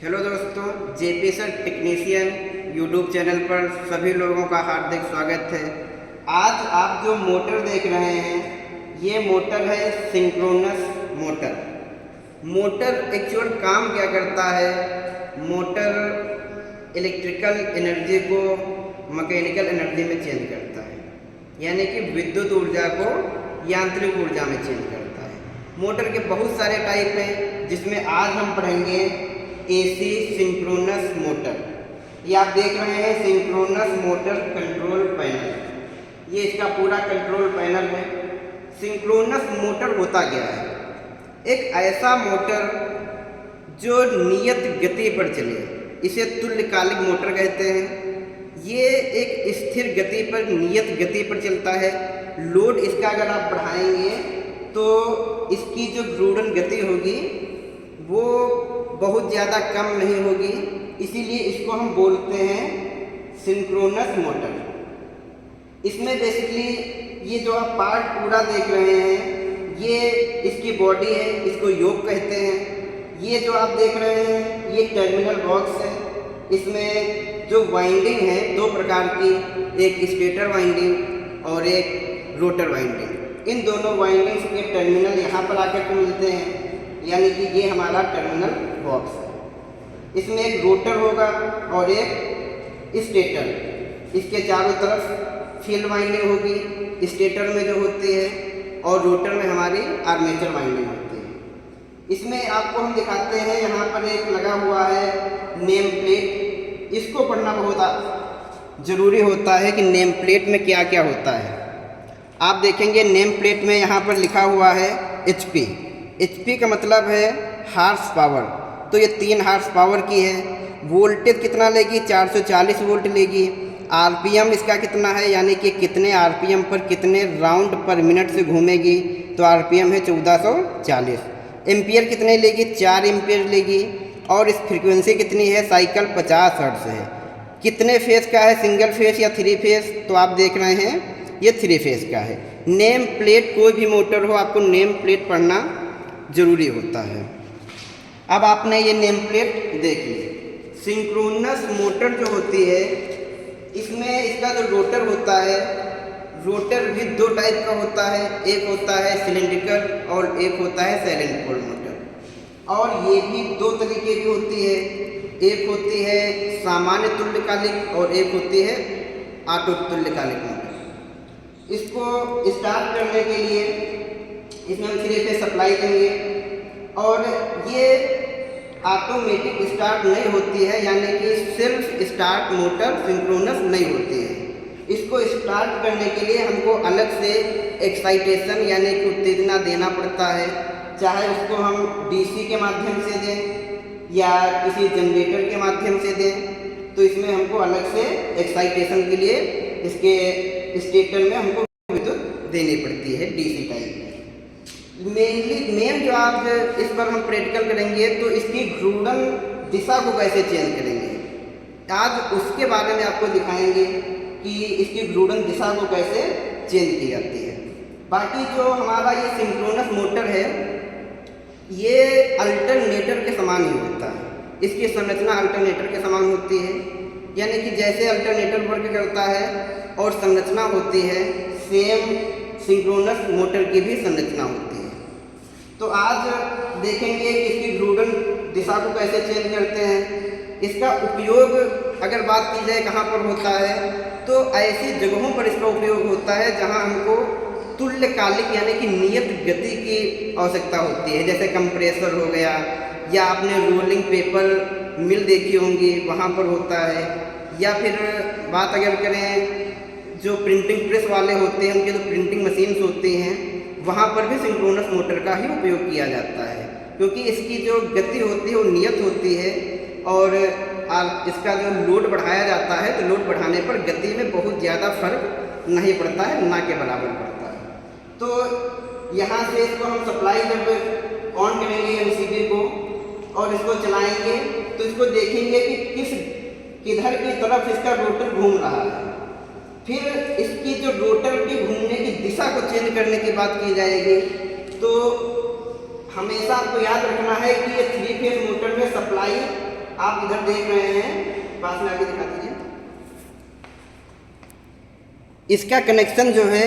Hello दोस्तों, जेपीएसएल technician YouTube channel पर सभी लोगों का हार्दिक स्वागत है। आज आप जो मोटर देख रहे हैं ये मोटर है सिंक्रोनस मोटर। मोटर एक्चुअल काम क्या करता है? मोटर इलेक्ट्रिकल एनर्जी को मैकेनिकल एनर्जी में चेंज करता है, यानी कि विद्युत ऊर्जा को यांत्रिक ऊर्जा में चेंज करता है। मोटर के बहुत सारे टाइप हैं, जिसमें आज हम पढ़ेंगे एसी सिंक्रोनस मोटर। ये आप देख रहे हैं सिंक्रोनस मोटर कंट्रोल पैनल, ये इसका पूरा कंट्रोल पैनल है। सिंक्रोनस मोटर होता क्या है? एक ऐसा मोटर जो नियत गति पर चले, इसे तुल्यकालिक मोटर कहते हैं। ये एक स्थिर गति पर, नियत गति पर चलता है। लोड इसका अगर आप बढ़ाएंगे तो इसकी जो घूर्णन गति होगी वो बहुत ज़्यादा कम नहीं होगी, इसीलिए इसको हम बोलते हैं सिंक्रोनस मोटर। इसमें बेसिकली ये जो आप पार्ट पूरा देख रहे हैं ये इसकी बॉडी है, इसको योक कहते हैं। ये जो आप देख रहे हैं ये टर्मिनल बॉक्स है। इसमें जो वाइंडिंग है दो प्रकार की, एक स्टेटर वाइंडिंग और एक रोटर वाइंडिंग। इन दोनों वाइंडिंग्स के टर्मिनल यहाँ पर आकर मिलते हैं, यानी कि ये हमारा टर्मिनल बॉक्स है। इसमें एक रोटर होगा और एक स्टेटर। इसके चारों तरफ फील्ड वाइंडिंग होगी स्टेटर में जो होती है, और रोटर में हमारी आर्मेचर वाइंडिंग होती है। इसमें आपको हम दिखाते हैं, यहाँ पर एक लगा हुआ है नेम प्लेट। इसको पढ़ना बहुत ज़रूरी होता है कि नेम प्लेट में क्या क्या होता है। आप देखेंगे नेम प्लेट में यहाँ पर लिखा हुआ है HP। HP का मतलब है हार्स पावर, तो ये 3 हार्स पावर की है। वोल्टेज कितना लेगी? 440 वोल्ट लेगी। RPM इसका कितना है, यानी कि कितने RPM पर कितने राउंड पर मिनट से घूमेगी, तो RPM है 1440। एम्पियर कितने लेगी? 4 एम्पियर लेगी। और इस फ्रीक्वेंसी कितनी है? साइकिल 50 हर्ट्ज है। कितने फेज का है? सिंगल फेज या 3 फेज? तो आप देख रहे हैं ये 3 फेज का है। नेम प्लेट, कोई भी मोटर हो आपको नेम प्लेट पढ़ना ज़रूरी होता है। अब आपने ये नेम प्लेट देख ली। सिंक्रोनस मोटर जो होती है इसमें इसका जो रोटर होता है, रोटर भी 2 टाइप का होता है। एक होता है सिलेंड्रिकल और एक होता है साइलेंट पोल मोटर। और ये भी 2 तरीके की होती है, एक होती है सामान्य तुल्यकालिक और एक होती है ऑटो तुल्यकालिक मोटर। इसको स्टार्ट करने के लिए इसमें हम 3 फेज सप्लाई देंगे, और ये ऑटोमेटिक स्टार्ट नहीं होती है, यानी कि सेल्फ स्टार्ट मोटर सिंक्रोनस नहीं होती है। इसको स्टार्ट करने के लिए हमको अलग से एक्साइटेशन यानी कि उत्तेजना देना पड़ता है, चाहे उसको हम DC के माध्यम से दें या किसी जनरेटर के माध्यम से दें। तो इसमें हमको अलग से एक्साइटेशन के लिए इसके स्टेटर में हमको विद्युत देनी पड़ती है DC टाइप। मेन जो आप इस पर हम प्रैक्टिकल करेंगे तो इसकी घूर्णन दिशा को कैसे चेंज करेंगे, आज उसके बारे में आपको दिखाएंगे कि इसकी घूर्णन दिशा को कैसे चेंज की जाती है। बाकी जो हमारा ये सिंक्रोनस मोटर है ये अल्टरनेटर के समान ही होता है। इसकी संरचना अल्टरनेटर के समान होती है, यानी कि जैसे अल्टरनेटर वर्क करता है और संरचना होती है, सेम सिंक्रोनस मोटर की भी संरचना होती है। तो आज देखेंगे कि इसकी घूर्णन दिशा को कैसे चेंज करते हैं। इसका उपयोग अगर बात की जाए कहाँ पर होता है, तो ऐसी जगहों पर इसका उपयोग होता है जहाँ हमको तुल्यकालिक यानी कि नियत गति की आवश्यकता होती है। जैसे कंप्रेसर हो गया, या आपने रोलिंग पेपर मिल देखी होंगी वहाँ पर होता है। या फिर बात अगर करें जो प्रिंटिंग प्रेस वाले होते हैं, उनके जो प्रिंटिंग मशीन्स होती हैं, वहाँ पर भी सिंक्रोनस मोटर का ही उपयोग किया जाता है, क्योंकि इसकी जो गति होती है वो नियत होती है, और इसका जो लोड बढ़ाया जाता है तो लोड बढ़ाने पर गति में बहुत ज़्यादा फर्क नहीं पड़ता है, ना के बराबर पड़ता है। तो यहाँ से इसको हम सप्लाई जब ऑन करेंगे MCB को और इसको चलाएंगे तो इसको देखेंगे कि किधर की तरफ इसका रोटर घूम रहा है। फिर इसकी जो रोटर के घूमने की दिशा को चेंज करने की बात की जाएगी, तो हमेशा आपको याद रखना है कि ये 3 फेज मोटर में सप्लाई आप इधर देख रहे हैं, पास में आगे दिखा दीजिए। इसका कनेक्शन जो है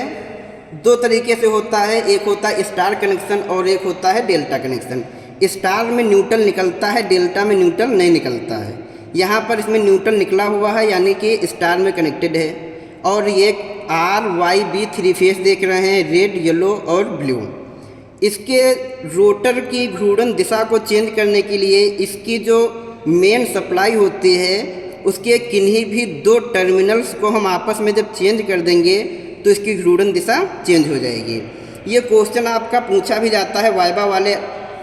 दो तरीके से होता है, एक होता है स्टार कनेक्शन और एक होता है डेल्टा कनेक्शन। स्टार में न्यूट्रल निकलता है, डेल्टा में न्यूट्रल नहीं निकलता है। यहाँ पर इसमें न्यूट्रल निकला हुआ है, यानी कि स्टार में कनेक्टेड है। और ये RYB 3 फेस देख रहे हैं, रेड, येलो और ब्लू। इसके रोटर की घूर्णन दिशा को चेंज करने के लिए इसकी जो मेन सप्लाई होती है उसके किन्हीं भी दो टर्मिनल्स को हम आपस में जब चेंज कर देंगे तो इसकी घूर्णन दिशा चेंज हो जाएगी। ये क्वेश्चन आपका पूछा भी जाता है, वाइबा वाले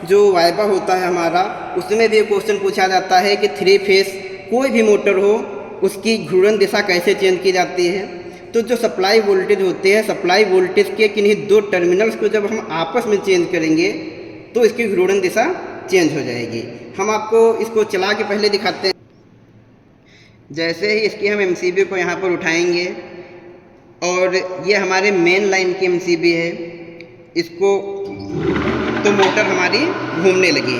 जो वाइबा होता है हमारा, उसमें भी क्वेश्चन पूछा जाता है कि 3 फेस कोई भी मोटर हो उसकी घूर्णन दिशा कैसे चेंज की जाती है। तो जो सप्लाई वोल्टेज होते हैं, सप्लाई वोल्टेज के किन्हीं दो टर्मिनल्स को जब हम आपस में चेंज करेंगे तो इसकी घूर्णन दिशा चेंज हो जाएगी। हम आपको इसको चला के पहले दिखाते हैं। जैसे ही इसकी हम MCB को यहाँ पर उठाएंगे और ये हमारे मेन लाइन की MCB है, इसको तो मोटर हमारी घूमने लगी।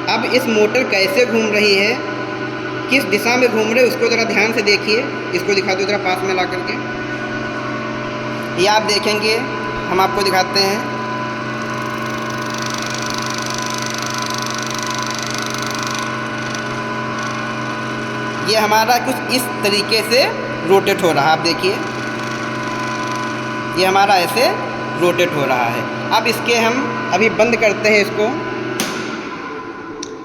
अब इस मोटर कैसे घूम रही है, किस दिशा में घूम रहे, उसको ज़रा ध्यान से देखिए। इसको दिखा दो ज़रा पास में ला करके। ये आप देखेंगे, हम आपको दिखाते हैं। ये हमारा कुछ इस तरीके से रोटेट हो रहा है, आप देखिए ये हमारा ऐसे रोटेट हो रहा है। अब इसके हम अभी बंद करते हैं, इसको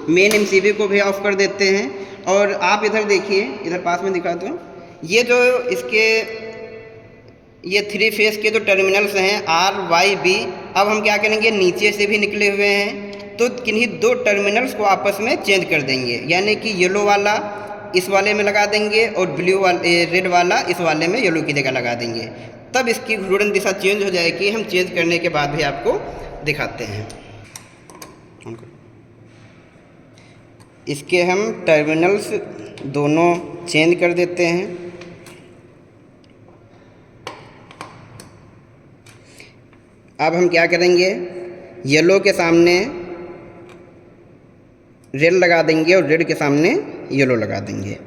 मेन MCB को भी ऑफ कर देते हैं। और आप इधर देखिए, इधर पास में दिखा दो, ये जो इसके ये 3 फेस के जो टर्मिनल्स हैं RYB, अब हम क्या करेंगे, नीचे से भी निकले हुए हैं तो किन्हीं दो टर्मिनल्स को आपस में चेंज कर देंगे, यानी कि येलो वाला इस वाले में लगा देंगे और ब्लू वाले रेड वाला इस वाले में येलो की जगह लगा देंगे। तब इसकी घूर्णन दिशा चेंज हो जाएगी। हम चेंज करने के बाद भी आपको दिखाते हैं। इसके हम टर्मिनल्स दोनों चेंज कर देते हैं। अब हम क्या करेंगे, येलो के सामने रेड लगा देंगे और रेड के सामने येलो लगा देंगे।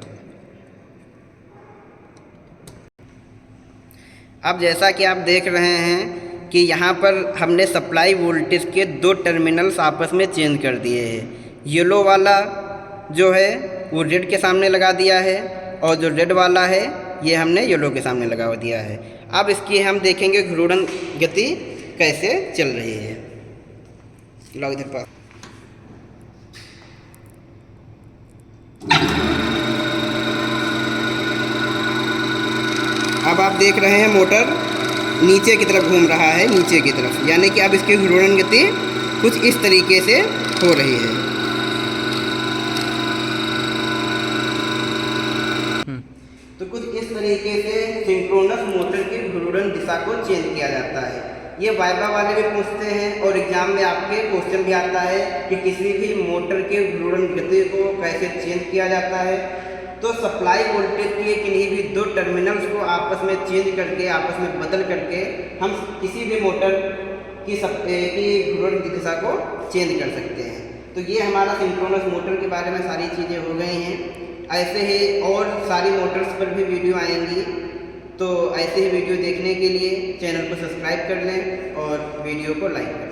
अब जैसा कि आप देख रहे हैं कि यहाँ पर हमने सप्लाई वोल्टेज के दो टर्मिनल्स आपस में चेंज कर दिए हैं। येलो वाला जो है वो रेड के सामने लगा दिया है और जो रेड वाला है ये हमने येलो के सामने लगा दिया है। अब इसकी हम देखेंगे घूर्णन गति कैसे चल रही है। लाओ इधर पास। अब आप देख रहे हैं मोटर नीचे की तरफ घूम रहा है, नीचे की तरफ, यानी कि अब इसकी घूर्णन गति कुछ इस तरीके से हो रही है। तो कुछ इस तरीके से सिंक्रोनस मोटर की घूर्णन दिशा को चेंज किया जाता है। ये वाइबा वाले भी पूछते हैं और एग्जाम में आपके क्वेश्चन भी आता है कि किसी भी मोटर के घूर्णन गति को कैसे चेंज किया जाता है। तो सप्लाई वोल्टेज के किन्हीं भी दो टर्मिनल्स को आपस में चेंज करके, आपस में बदल करके हम किसी भी मोटर की घूर्णन दिशा को चेंज कर सकते हैं। तो ये हमारा सिंक्रोनस मोटर के बारे में सारी चीज़ें हो गई हैं। ऐसे ही और सारी मोटर्स पर भी वीडियो आएंगी, तो ऐसे ही वीडियो देखने के लिए चैनल को सब्सक्राइब कर लें और वीडियो को लाइक करें।